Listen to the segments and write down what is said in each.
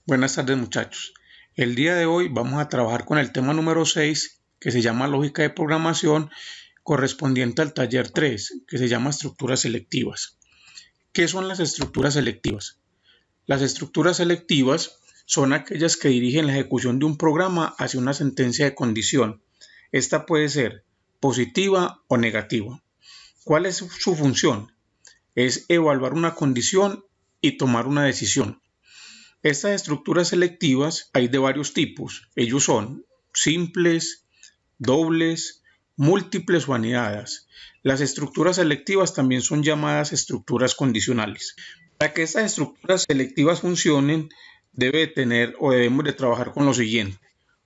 Buenas tardes muchachos. El día de hoy vamos a trabajar con el tema número 6 que se llama lógica de programación correspondiente al taller 3 que se llama estructuras selectivas. ¿Qué son las estructuras selectivas? Las estructuras selectivas son aquellas que dirigen la ejecución de un programa hacia una sentencia de condición. Esta puede ser positiva o negativa. ¿Cuál es su función? Es evaluar una condición y tomar una decisión. Estas estructuras selectivas hay de varios tipos. Ellos son simples, dobles, múltiples o anidadas. Las estructuras selectivas también son llamadas estructuras condicionales. Para que estas estructuras selectivas funcionen, debemos de trabajar con lo siguiente.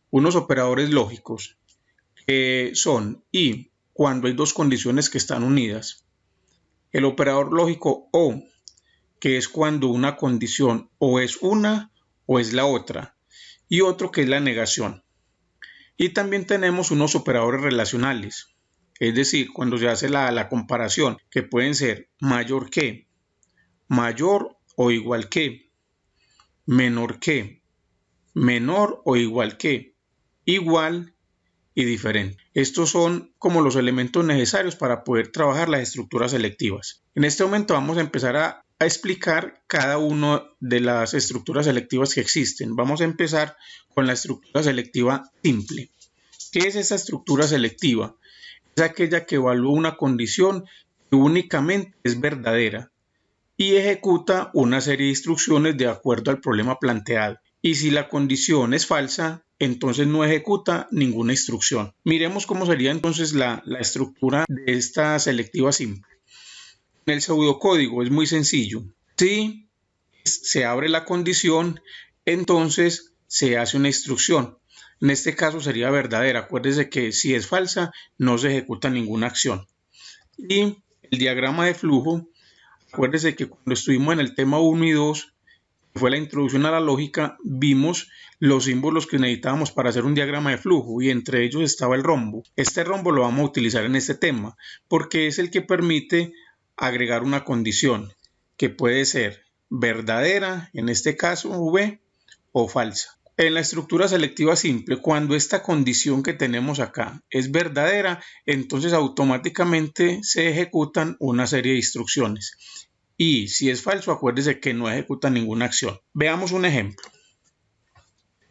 Unos operadores lógicos que son y cuando hay dos condiciones que están unidas. El operador lógico o, que es cuando una condición o es una o es la otra, y otro que es la negación. Y también tenemos unos operadores relacionales, es decir, cuando se hace la comparación, que pueden ser mayor que, mayor o igual que, menor que, menor o igual que, igual y diferente. Estos son como los elementos necesarios para poder trabajar las estructuras selectivas. En este momento vamos a empezar a explicar cada una de las estructuras selectivas que existen. Vamos a empezar con la estructura selectiva simple. ¿Qué es esa estructura selectiva? Es aquella que evalúa una condición que únicamente es verdadera y ejecuta una serie de instrucciones de acuerdo al problema planteado. Y si la condición es falsa, entonces no ejecuta ninguna instrucción. Miremos cómo sería entonces la estructura de esta selectiva simple. En el pseudocódigo es muy sencillo. Si se abre la condición, entonces se hace una instrucción. En este caso sería verdadera. Acuérdese que si es falsa, no se ejecuta ninguna acción. Y el diagrama de flujo, acuérdese que cuando estuvimos en el tema 1 y 2, que fue la introducción a la lógica, vimos los símbolos que necesitábamos para hacer un diagrama de flujo y entre ellos estaba el rombo. Este rombo lo vamos a utilizar en este tema porque es el que permite agregar una condición que puede ser verdadera, en este caso V, o falsa. En la estructura selectiva simple, cuando esta condición que tenemos acá es verdadera, entonces automáticamente se ejecutan una serie de instrucciones. Y si es falso, acuérdese que no ejecuta ninguna acción. Veamos un ejemplo.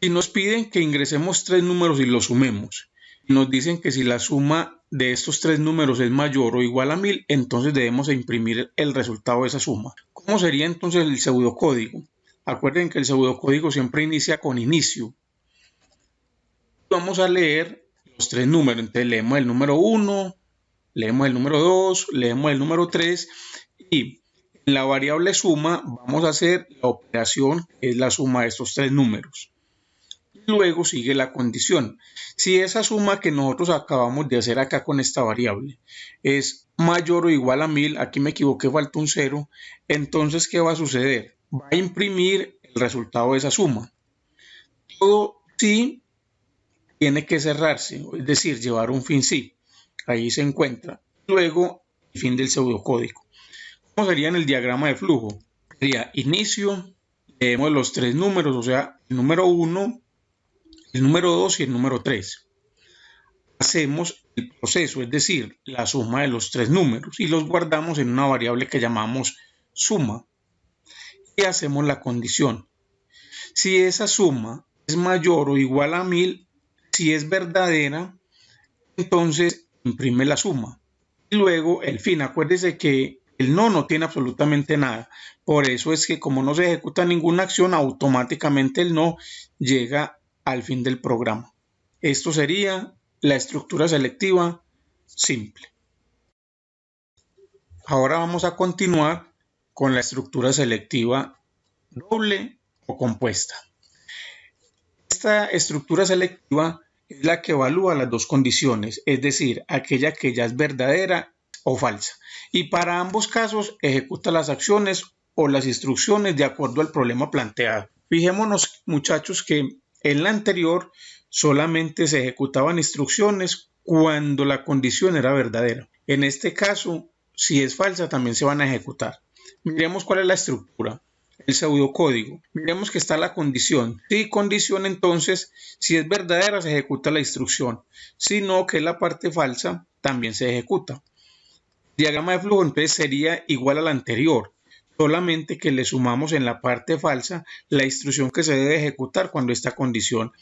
Si nos piden que ingresemos tres números y los sumemos, nos dicen que si la suma de estos tres números es mayor o igual a 1000, entonces debemos imprimir el resultado de esa suma. ¿Cómo sería entonces el pseudocódigo? Acuerden que el pseudocódigo siempre inicia con inicio. Vamos a leer los tres números. Entonces leemos el número 1, leemos el número 2, leemos el número 3 y en la variable suma vamos a hacer la operación que es la suma de estos tres números. Luego sigue la condición. Si esa suma que nosotros acabamos de hacer acá con esta variable es mayor o igual a 1000, aquí me equivoqué, falta un 0, entonces ¿qué va a suceder? Va a imprimir el resultado de esa suma. Todo sí tiene que cerrarse, es decir, llevar un fin sí. Ahí se encuentra. Luego, el fin del pseudocódigo. ¿Cómo sería en el diagrama de flujo? Sería inicio, leemos los tres números, o sea, el número 1, el número 2 y el número 3. Hacemos el proceso, es decir, la suma de los tres números y los guardamos en una variable que llamamos suma. Y hacemos la condición. Si esa suma es mayor o igual a 1000, si es verdadera, entonces imprime la suma. Y luego el fin. Acuérdese que el no tiene absolutamente nada. Por eso es que como no se ejecuta ninguna acción, automáticamente el no llega al fin del programa. Esto sería la estructura selectiva simple. Ahora vamos a continuar con la estructura selectiva doble o compuesta. Esta estructura selectiva es la que evalúa las dos condiciones, es decir, aquella que ya es verdadera o falsa. Y para ambos casos ejecuta las acciones o las instrucciones de acuerdo al problema planteado. Fijémonos, muchachos, que en la anterior solamente se ejecutaban instrucciones cuando la condición era verdadera. En este caso, si es falsa, también se van a ejecutar. Miremos cuál es la estructura. el pseudocódigo. Miremos que está la condición. Si condición, entonces, si es verdadera, se ejecuta la instrucción. Si no, que es la parte falsa, también se ejecuta. El diagrama de flujo, entonces, sería igual al anterior, solamente que le sumamos en la parte falsa la instrucción que se debe ejecutar cuando esta condición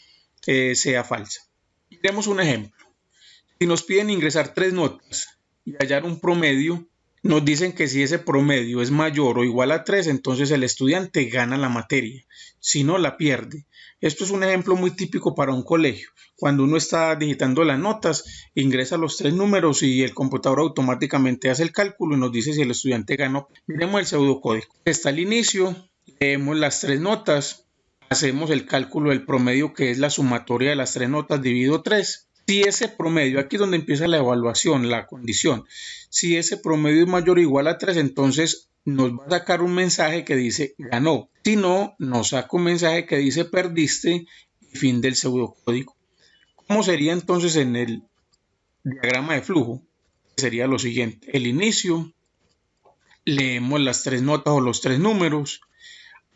sea falsa. Miremos un ejemplo. Si nos piden ingresar 3 notas y hallar un promedio, nos dicen que si ese promedio es mayor o igual a 3, entonces el estudiante gana la materia, si no la pierde. Esto es un ejemplo muy típico para un colegio. Cuando uno está digitando las notas, ingresa los 3 números y el computador automáticamente hace el cálculo y nos dice si el estudiante ganó. Miremos el pseudocódigo. Está el inicio, leemos las 3 notas, hacemos el cálculo del promedio, que es la sumatoria de las 3 notas dividido 3. Si ese promedio, aquí es donde empieza la evaluación, la condición, si ese promedio es mayor o igual a 3, entonces nos va a sacar un mensaje que dice ganó. Si no, nos saca un mensaje que dice perdiste y fin del pseudocódigo. ¿Cómo sería entonces en el diagrama de flujo? Sería lo siguiente: el inicio, leemos las 3 notas o los 3 números,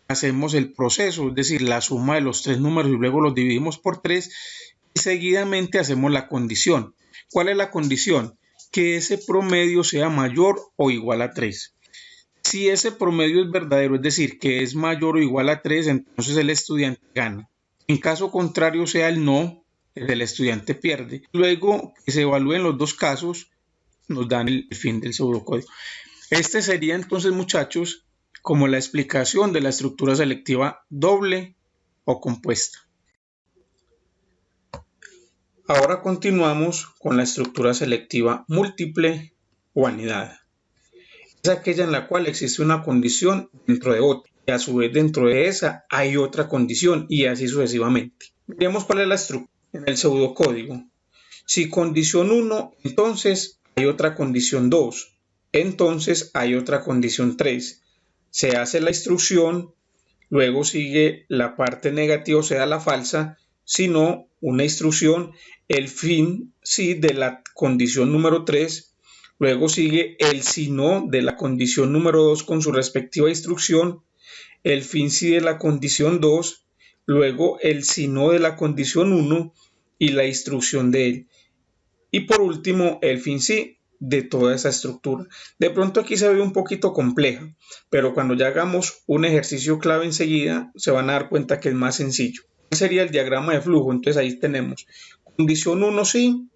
hacemos el proceso, es decir, la suma de los 3 números y luego los dividimos por 3. Y seguidamente hacemos la condición. ¿Cuál es la condición? Que ese promedio sea mayor o igual a 3. Si ese promedio es verdadero, es decir, que es mayor o igual a 3, entonces el estudiante gana. En caso contrario sea el no, el estudiante pierde. Luego que se evalúen los dos casos, nos dan el fin del pseudocódigo. Este sería entonces, muchachos, como la explicación de la estructura selectiva doble o compuesta. Ahora continuamos con la estructura selectiva múltiple o anidada. Es aquella en la cual existe una condición dentro de otra y a su vez dentro de esa hay otra condición y así sucesivamente. Miremos cuál es la estructura en el pseudocódigo. Si condición 1, entonces hay otra condición 2, entonces hay otra condición 3. Se hace la instrucción, luego sigue la parte negativa, o sea, la falsa, sino una instrucción, el fin sí de la condición número 3, luego sigue el si no de la condición número 2 con su respectiva instrucción, el fin sí de la condición 2, luego el si no de la condición 1 y la instrucción de él. Y por último, el fin sí de toda esa estructura. De pronto aquí se ve un poquito compleja, pero cuando ya hagamos un ejercicio clave enseguida, se van a dar cuenta que es más sencillo. Sería el diagrama de flujo. Entonces ahí tenemos condición 1 sí,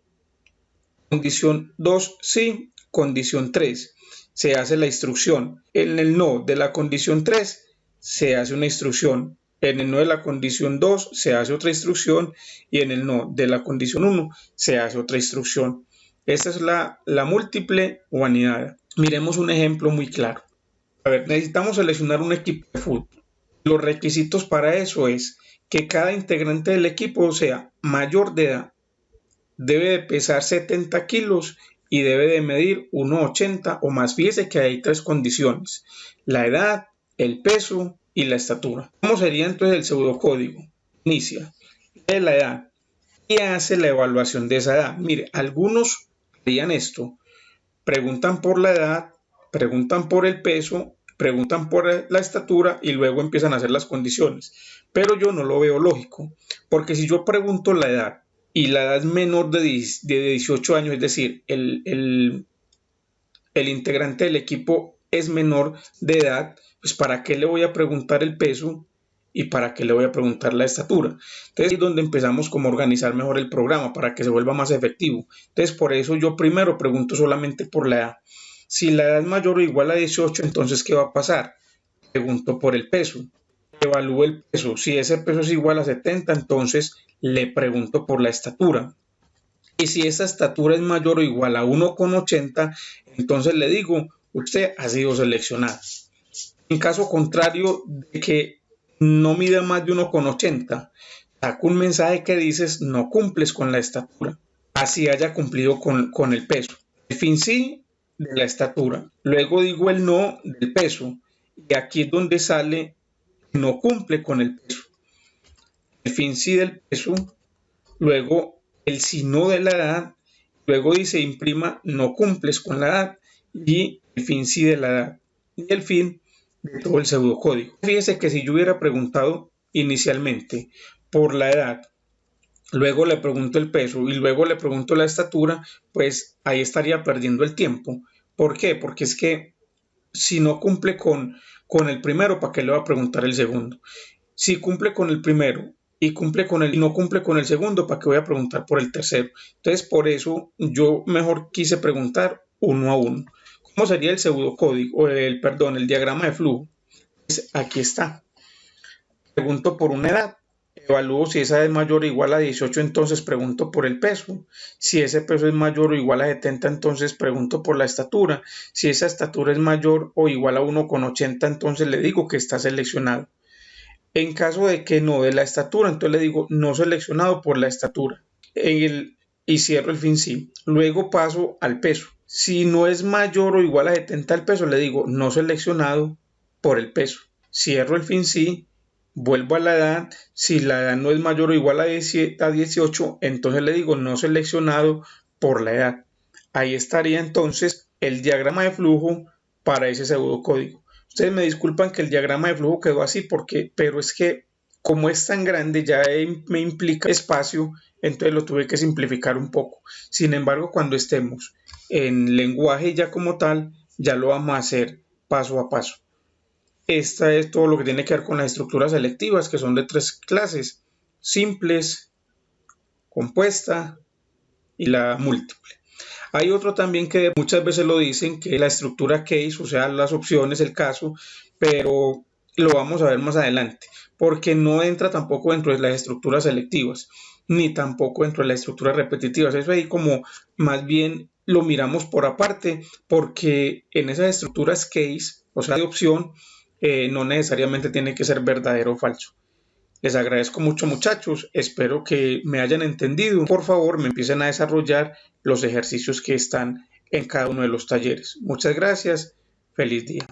condición 2 sí, condición 3 se hace la instrucción. En el no de la condición 3 se hace una instrucción, en el no de la condición 2 se hace otra instrucción y en el no de la condición 1 se hace otra instrucción. Esta es la múltiple o anidada. Miremos un ejemplo muy claro. A ver, necesitamos seleccionar un equipo de fútbol. Los requisitos para eso es que cada integrante del equipo sea mayor de edad, debe de pesar 70 kilos y debe de medir 1,80 o más. Fíjese que hay 3 condiciones: la edad, el peso y la estatura. ¿Cómo sería entonces el pseudocódigo? Inicia de la edad y hace la evaluación de esa edad. Mire, algunos harían esto: preguntan por la edad, preguntan por el peso, preguntan por la estatura y luego empiezan a hacer las condiciones. Pero yo no lo veo lógico, porque si yo pregunto la edad y la edad es menor de 18 años, es decir, el integrante del equipo es menor de edad, pues ¿para qué le voy a preguntar el peso y para qué le voy a preguntar la estatura? Entonces ahí es donde empezamos como a organizar mejor el programa para que se vuelva más efectivo. Entonces por eso yo primero pregunto solamente por la edad. Si la edad es mayor o igual a 18, entonces ¿qué va a pasar? Pregunto por el peso. Evalúo el peso. Si ese peso es igual a 70, entonces le pregunto por la estatura. Y si esa estatura es mayor o igual a 1,80, entonces le digo, usted ha sido seleccionado. En caso contrario de que no mida más de 1,80, saco un mensaje que dices no cumples con la estatura, así haya cumplido con el peso. El fin sí de la estatura, luego digo el no del peso y aquí es donde sale no cumple con el peso. El fin sí del peso, luego el si no de la edad, luego dice imprima no cumples con la edad y el fin sí de la edad y el fin de todo el pseudocódigo. Fíjese que si yo hubiera preguntado inicialmente por la edad, luego le pregunto el peso y luego le pregunto la estatura, pues ahí estaría perdiendo el tiempo. ¿Por qué? Porque es que si no cumple con el primero, ¿para qué le va a preguntar el segundo? Si cumple con el primero y no cumple con el segundo, ¿para qué voy a preguntar por el tercero? Entonces, por eso yo mejor quise preguntar uno a uno. ¿Cómo sería el pseudocódigo, el diagrama de flujo? Pues aquí está. Pregunto por una edad. Evalúo si esa es mayor o igual a 18, entonces pregunto por el peso. Si ese peso es mayor o igual a 70, entonces pregunto por la estatura. Si esa estatura es mayor o igual a 1,80, entonces le digo que está seleccionado. En caso de que no, de la estatura, entonces le digo no seleccionado por la estatura. Y cierro el fin sí. Luego paso al peso. Si no es mayor o igual a 70 el peso, le digo no seleccionado por el peso. Cierro el fin sí. Vuelvo a la edad. Si la edad no es mayor o igual a 18, entonces le digo no seleccionado por la edad. Ahí estaría entonces el diagrama de flujo para ese pseudocódigo. Ustedes me disculpan que el diagrama de flujo quedó así, pero es que como es tan grande ya me implica espacio, entonces lo tuve que simplificar un poco. Sin embargo, cuando estemos en lenguaje ya como tal, ya lo vamos a hacer paso a paso. Esta es todo lo que tiene que ver con las estructuras selectivas, que son de 3 clases: simples, compuesta y la múltiple. Hay otro también que muchas veces lo dicen, que es la estructura case, o sea, las opciones, el caso, pero lo vamos a ver más adelante, porque no entra tampoco dentro de las estructuras selectivas, ni tampoco dentro de las estructuras repetitivas. Eso ahí como más bien lo miramos por aparte, porque en esas estructuras case, o sea, de opción, no necesariamente tiene que ser verdadero o falso. Les agradezco mucho, muchachos, espero que me hayan entendido. Por favor, me empiecen a desarrollar los ejercicios que están en cada uno de los talleres. Muchas gracias, feliz día.